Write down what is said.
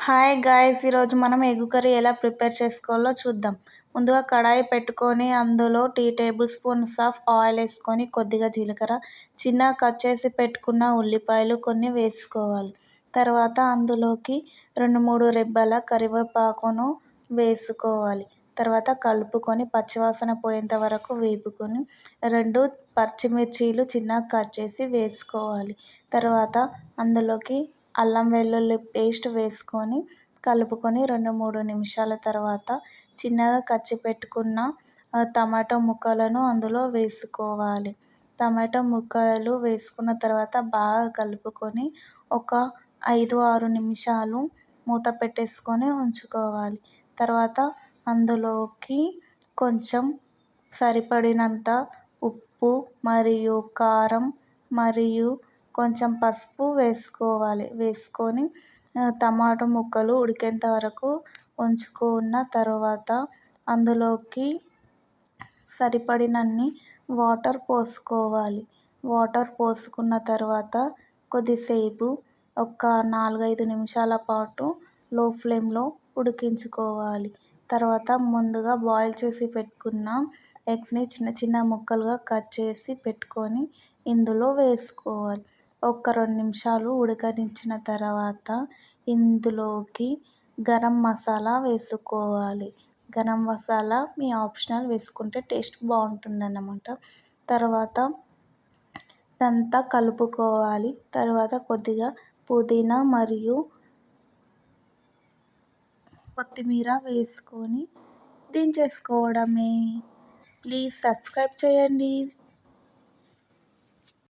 Hi guys, ఈరోజు మనం egg curry ఎలా ప్రిపేర్ చేసుకోవాలో చూద్దాం. ముందుగా కడాయి పెట్టుకొని అందులో 2 టేబుల్ స్పూన్స్ ఆఫ్ ఆయిల్ వేసుకొని కొద్దిగా జీలకర్ర, చిన్నగా కట్ చేసి పెట్టుకున్న ఉల్లిపాయలు కొన్ని వేసుకోవాలి. తర్వాత అందులోకి 2-3 రెబ్బల కరివేపాకును వేసుకోవాలి. తర్వాత కలుపుకొని పచ్చివాసన పోయేంత వరకు వేపుకొని 2 పచ్చిమిర్చీలు చిన్నగా కట్ చేసి వేసుకోవాలి. తర్వాత అందులోకి అల్లం వెల్లుల్లి పేస్ట్ వేసుకొని కలుపుకొని 2-3 నిమిషాల తర్వాత చిన్నగా కట్ పెట్టుకున్న టమాటో ముక్కలను అందులో వేసుకోవాలి. టమాటో ముక్కలు వేసుకున్న తర్వాత బాగా కలుపుకొని ఒక 5-6 నిమిషాలు మూత పెట్టేసుకొని ఉంచుకోవాలి. తర్వాత అందులోకి కొంచెం సరిపడినంత ఉప్పు మరియు కారం మరియు కొంచెం పసుపు వేసుకోవాలి. వేసుకొని టమాటో ముక్కలు ఉడికేంత వరకు ఉంచుకున్న తర్వాత అందులోకి సరిపడినన్ని వాటర్ పోసుకోవాలి. వాటర్ పోసుకున్న తర్వాత కొద్దిసేపు ఒక 4-5 నిమిషాల పాటు లో ఫ్లేమ్లో ఉడికించుకోవాలి. తర్వాత ముందుగా బాయిల్ చేసి పెట్టుకున్న ఎగ్స్ని చిన్న చిన్న ముక్కలుగా కట్ చేసి పెట్టుకొని ఇందులో వేసుకోవాలి. ఒక 2 నిమిషాలు ఉడకనిచ్చిన తర్వాత ఇందులోకి గరం మసాలా వేసుకోవాలి. గరం మసాలా మీ ఆప్షనల్, వేసుకుంటే టేస్ట్ బాగుంటుందన్నమాట. తర్వాత ఇదంతా కలుపుకోవాలి. తర్వాత కొద్దిగా పుదీనా మరియు కొత్తిమీర వేసుకొని దించేసుకోవడమే. ప్లీజ్ సబ్స్క్రైబ్ చేయండి.